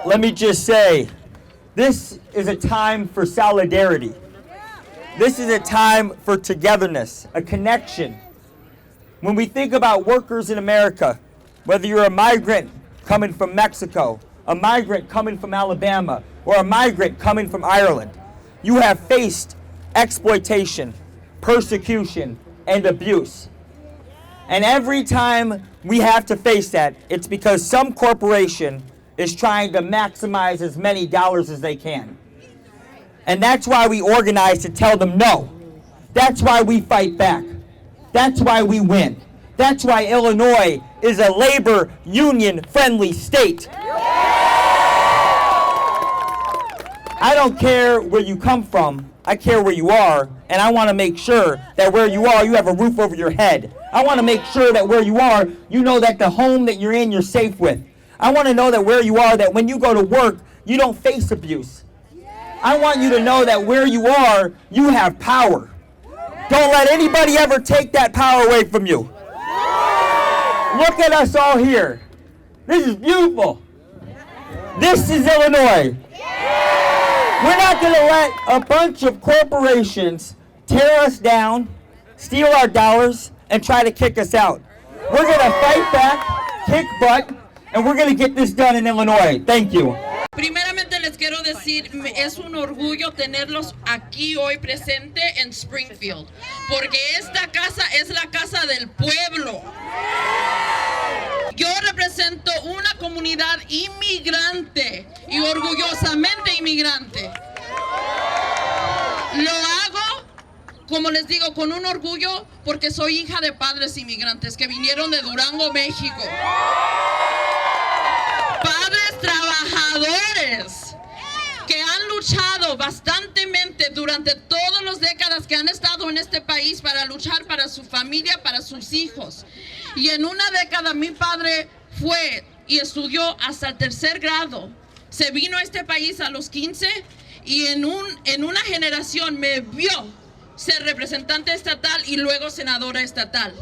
let me just say, this is a time for solidarity. This is a time for togetherness, a connection. When we think about workers in America, whether you're a migrant coming from Mexico, a migrant coming from Alabama, or a migrant coming from Ireland, you have faced exploitation, persecution, and abuse. And every time we have to face that, it's because some corporation is trying to maximize as many dollars as they can. And that's why we organize to tell them no. That's why we fight back. That's why we win. That's why Illinois is a labor union-friendly state. I don't care where you come from. I care where you are, and I want to make sure that where you are, you have a roof over your head. I want to make sure that where you are, you know that the home that you're in, you're safe with. I want to know that where you are, that when you go to work, you don't face abuse. I want you to know that where you are, you have power. Don't let anybody ever take that power away from you. Look at us all here. This is beautiful. This is Illinois. We're not going to let a bunch of corporations tear us down, steal our dollars, and try to kick us out. We're going to fight back, kick butt, and we're going to get this done in Illinois. Thank you. Primeramente les quiero decir, es un orgullo tenerlos aquí hoy presente en Springfield, porque esta casa es la casa del pueblo. Yo represento una comunidad inmigrante y orgullosamente inmigrante. Lo hago, como les digo, con un orgullo porque soy hija de padres inmigrantes que vinieron de Durango, México. Padres trabajadores que han luchado bastantemente durante todas las décadas que han estado en este país para luchar para su familia, para sus hijos. Y en una década mi padre fue y estudió hasta el 3er grado. Se vino a este país a los 15 y en una generación me vio ser representante estatal y luego senadora estatal.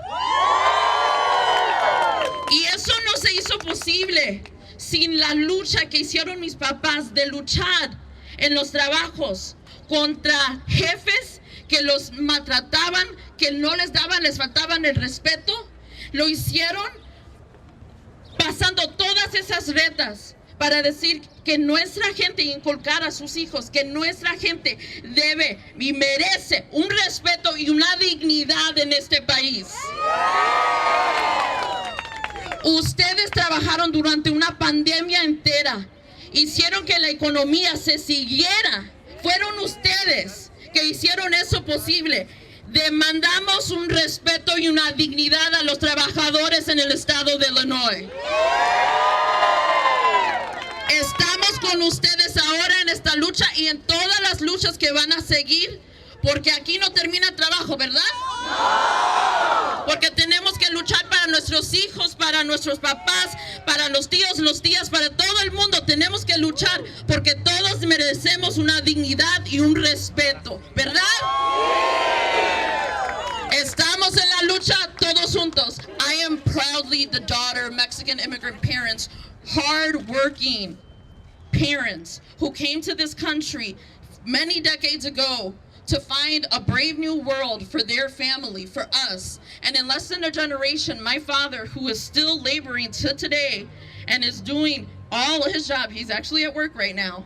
Y eso no se hizo posible sin la lucha que hicieron mis papás de luchar en los trabajos contra jefes que los maltrataban, que no les faltaban el respeto. Lo hicieron pasando todas esas retas para decir que nuestra gente, inculcar a sus hijos, que nuestra gente debe y merece un respeto y una dignidad en este país. Ustedes trabajaron durante una pandemia entera, hicieron que la economía se siguiera. Fueron ustedes que hicieron eso posible. Demandamos un respeto y una dignidad a los trabajadores en el estado de Illinois. Estamos con ustedes ahora en esta lucha y en todas las luchas que van a seguir, porque aquí no termina el trabajo, ¿verdad? Porque tenemos que luchar para nuestros hijos, para nuestros papás, para los tíos, las tías, para todo el mundo. Tenemos que luchar porque todos merecemos una dignidad y un respeto, ¿verdad? Estamos en la lucha todos juntos. I am proudly the daughter of Mexican immigrant parents, hard-working parents who came to this country many decades ago to find a brave new world for their family, for us. And in less than a generation, my father, who is still laboring to today and is doing all of his job, he's actually at work right now.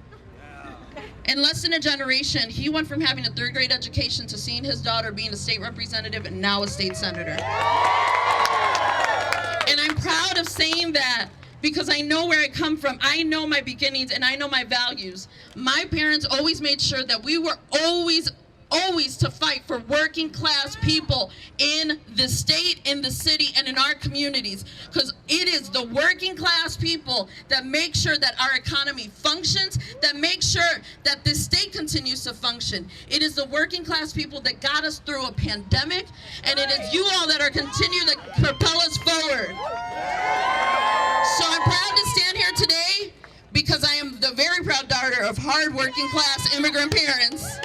In less than a generation, he went from having a 3rd grade education to seeing his daughter being a state representative and now a state senator. And I'm proud of saying that because I know where I come from. I know my beginnings and I know my values. My parents always made sure that we were always to fight for working class people in the state, in the city, and in our communities. Because it is the working class people that make sure that our economy functions, that make sure that this state continues to function. It is the working class people that got us through a pandemic, and it is you all that are continuing to propel us forward. So I'm proud to stand here today because I am the very proud daughter of hard working class immigrant parents.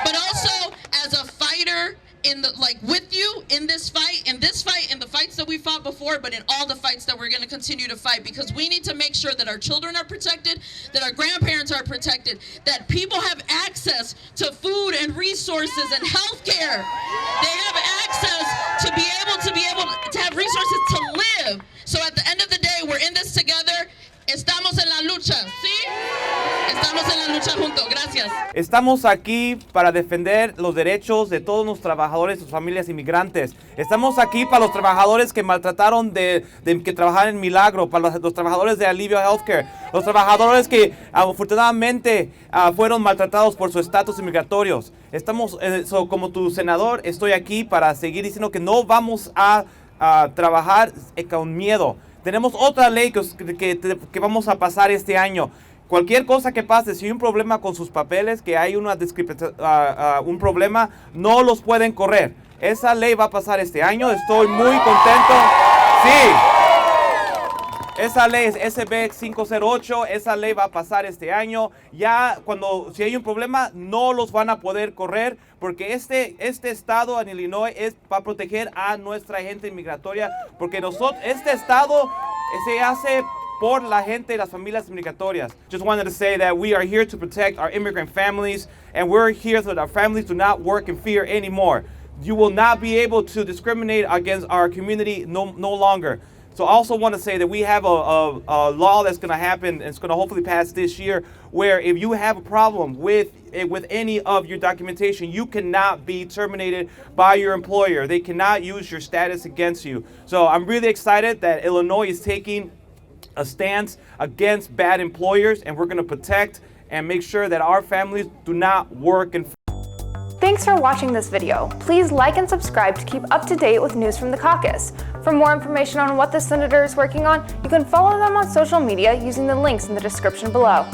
But also as a fighter in the with you in this fight, in the fights that we fought fought before, but in all the fights that we're going to continue to fight, because we need to make sure that our children are protected, that our grandparents are protected, that people have access to food and resources and health care. They have access to be able to have resources to live. So at the end of the day, we're in this together. Estamos en la lucha, ¿sí? Estamos en la lucha juntos. Gracias. Estamos aquí para defender los derechos de todos los trabajadores y sus familias inmigrantes. Estamos aquí para los trabajadores que maltrataron que trabajan en Milagro, para los trabajadores de Alivio Healthcare, los trabajadores que afortunadamente fueron maltratados por su estatus inmigratorios. Estamos, como tu senador, estoy aquí para seguir diciendo que no vamos a trabajar con miedo. Tenemos otra ley que vamos a pasar este año. Cualquier cosa que pase, si hay un problema con sus papeles, que hay un problema, no los pueden correr. Esa ley va a pasar este año. Estoy muy contento. Sí. Esa ley es SB 508. Esa ley va a pasar este año. Ya si hay un problema, no los van a poder correr, porque este estado en Illinois es para proteger a nuestra gente inmigratoria, porque este estado se hace por la gente y las familias migratorias. Just wanted to say that we are here to protect our immigrant families, and we're here so that our families do not work in fear anymore. You will not be able to discriminate against our community no longer. So I also want to say that we have a law that's going to happen, and it's going to hopefully pass this year, where if you have a problem with any of your documentation, you cannot be terminated by your employer. They cannot use your status against you. So I'm really excited that Illinois is taking a stance against bad employers, and we're going to protect and make sure that our families do not work in. Thanks for watching this video. Please like and subscribe to keep up to date with news from the caucus. For more information on what the senator is working on, you can follow them on social media using the links in the description below.